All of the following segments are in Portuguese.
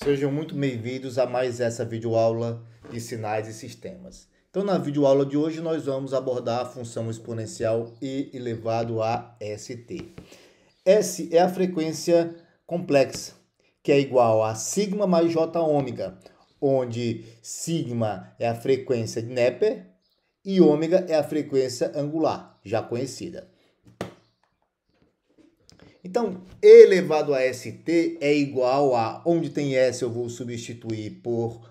Sejam muito bem-vindos a mais essa videoaula de sinais e sistemas. Então, na videoaula de hoje, nós vamos abordar a função exponencial e elevado a st. S é a frequência complexa, que é igual a sigma mais j ômega, onde sigma é a frequência de Neper e ômega é a frequência angular, já conhecida. Então, E elevado a st é igual a, onde tem S eu vou substituir por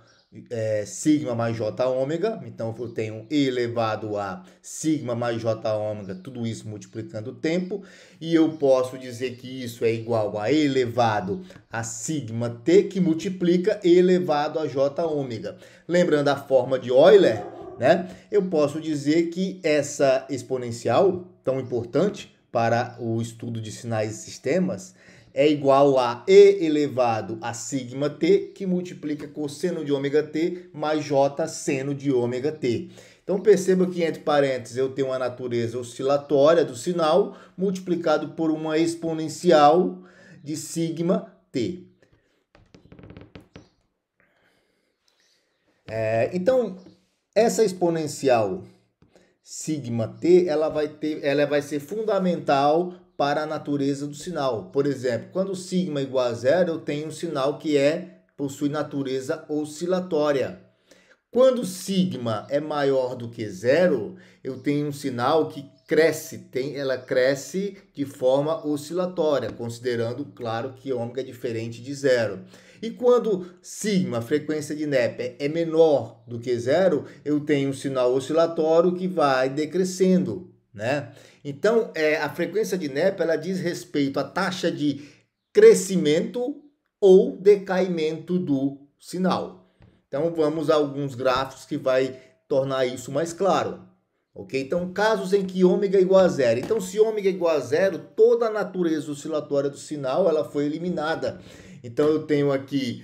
sigma mais j ômega, então eu tenho E elevado a sigma mais j ômega, tudo isso multiplicando o tempo, e eu posso dizer que isso é igual a E elevado a sigma t, que multiplica E elevado a j ômega. Lembrando a forma de Euler, né? Eu posso dizer que essa exponencial, tão importante para o estudo de sinais e sistemas, é igual a E elevado a sigma t, que multiplica cosseno de ômega t mais j seno de ômega t. Então perceba que entre parênteses eu tenho a natureza oscilatória do sinal multiplicado por uma exponencial de sigma t. Então, essa exponencial sigma t, ela vai ser fundamental para a natureza do sinal. Por exemplo, quando sigma é igual a zero, eu tenho um sinal que possui natureza oscilatória. Quando sigma é maior do que zero, eu tenho um sinal que ela cresce de forma oscilatória, considerando, claro, que ômega é diferente de zero. E quando sigma, a frequência de Neper, é menor do que zero, eu tenho um sinal oscilatório que vai decrescendo, né? Então, a frequência de Neper, ela diz respeito à taxa de crescimento ou decaimento do sinal. Então, vamos a alguns gráficos que vai tornar isso mais claro. Ok? Então, casos em que ômega é igual a zero. Então, se ômega é igual a zero, toda a natureza oscilatória do sinal ela foi eliminada. Então, eu tenho aqui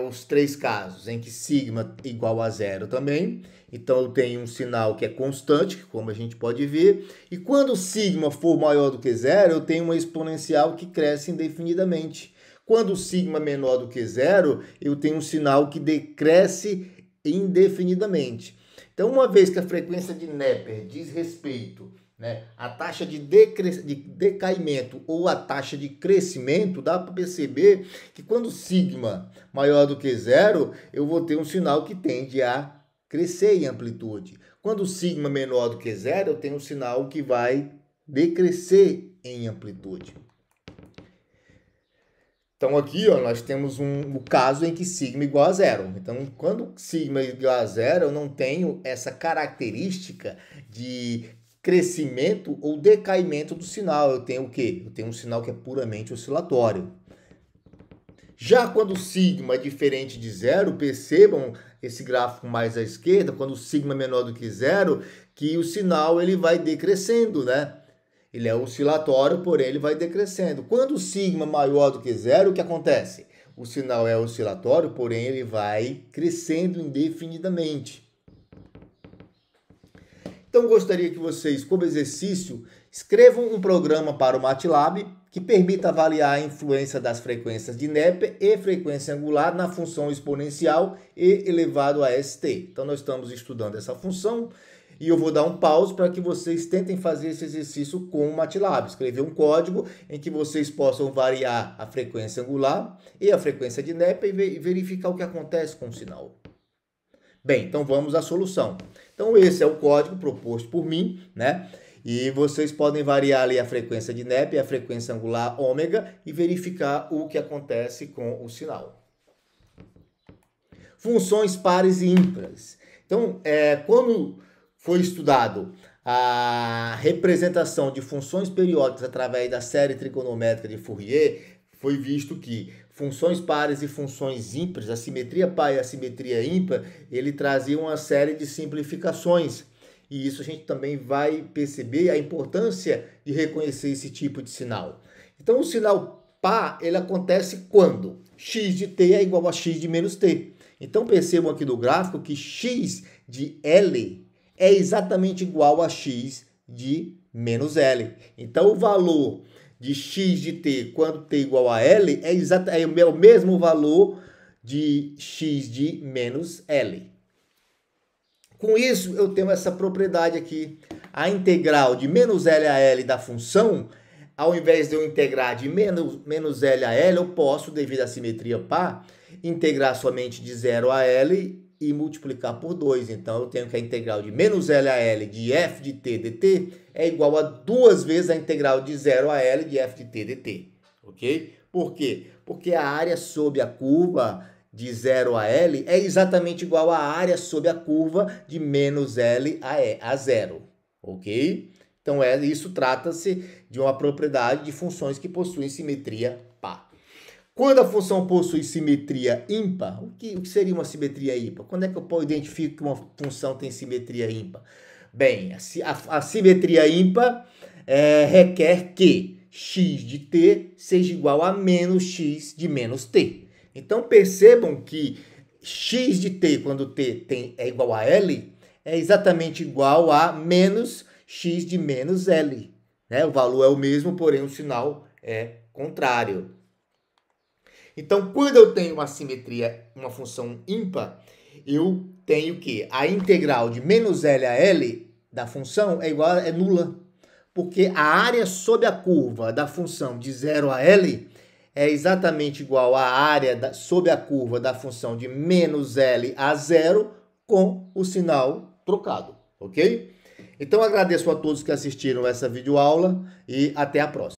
os três casos em que sigma é igual a zero também. Então, eu tenho um sinal que é constante, como a gente pode ver. E quando sigma for maior do que zero, eu tenho uma exponencial que cresce indefinidamente. Quando sigma é menor do que zero, eu tenho um sinal que decresce indefinidamente. Então, uma vez que a frequência de Neper diz respeito, né, à taxa de decaimento ou à taxa de crescimento, dá para perceber que quando sigma maior do que zero, eu vou ter um sinal que tende a crescer em amplitude. Quando sigma menor do que zero, eu tenho um sinal que vai decrescer em amplitude. Então, aqui nós temos o caso em que sigma é igual a zero. Então, quando sigma é igual a zero, eu não tenho essa característica de crescimento ou decaimento do sinal. Eu tenho o quê? Eu tenho um sinal que é puramente oscilatório. Já quando sigma é diferente de zero, percebam esse gráfico mais à esquerda, quando sigma é menor do que zero, que o sinal ele vai decrescendo, né? Ele é oscilatório, porém ele vai decrescendo. Quando o sigma é maior do que zero, o que acontece? O sinal é oscilatório, porém ele vai crescendo indefinidamente. Então gostaria que vocês, como exercício, escrevam um programa para o MATLAB que permita avaliar a influência das frequências de Neper e frequência angular na função exponencial E elevado a st. Então nós estamos estudando essa função. E eu vou dar um pause para que vocês tentem fazer esse exercício com o MATLAB. Escrever um código em que vocês possam variar a frequência angular e a frequência de Neper e verificar o que acontece com o sinal. Bem, então vamos à solução. Então esse é o código proposto por mim, né? E vocês podem variar ali a frequência de Neper e a frequência angular ômega e verificar o que acontece com o sinal. Funções pares e ímpares. Então, quando foi estudado a representação de funções periódicas através da série trigonométrica de Fourier, foi visto que funções pares e funções ímpares, a simetria par e a simetria ímpar, ele trazia uma série de simplificações. E isso a gente também vai perceber a importância de reconhecer esse tipo de sinal. Então, o sinal par, ele acontece quando x de t é igual a x de menos t. Então, percebam aqui no gráfico que x de L é exatamente igual a x de menos L. Então, o valor de x de t quando t igual a L é o mesmo valor de x de menos L. Com isso, eu tenho essa propriedade aqui. A integral de menos L a L da função, ao invés de eu integrar de menos L a L, eu posso, devido à simetria par, integrar somente de 0 a L e multiplicar por 2. Então, eu tenho que a integral de menos L a L de f de t dt é igual a 2 vezes a integral de 0 a L de f de t dt. Ok? Por quê? Porque a área sob a curva de 0 a L é exatamente igual à área sob a curva de menos L a 0. Ok? Então, isso trata-se de uma propriedade de funções que possuem simetria par. Quando a função possui simetria ímpar, o que seria uma simetria ímpar? Quando é que eu identifico que uma função tem simetria ímpar? Bem, a simetria ímpar requer que x de t seja igual a menos x de menos t. Então, percebam que x de t, quando t é igual a L, é exatamente igual a menos x de menos L. Né? O valor é o mesmo, porém o sinal é contrário. Então, quando eu tenho uma simetria, uma função ímpar, eu tenho que a integral de menos L a L da função é nula. Porque a área sob a curva da função de 0 a L é exatamente igual à área sob a curva da função de menos L a 0 com o sinal trocado, ok? Então, agradeço a todos que assistiram essa videoaula e até a próxima.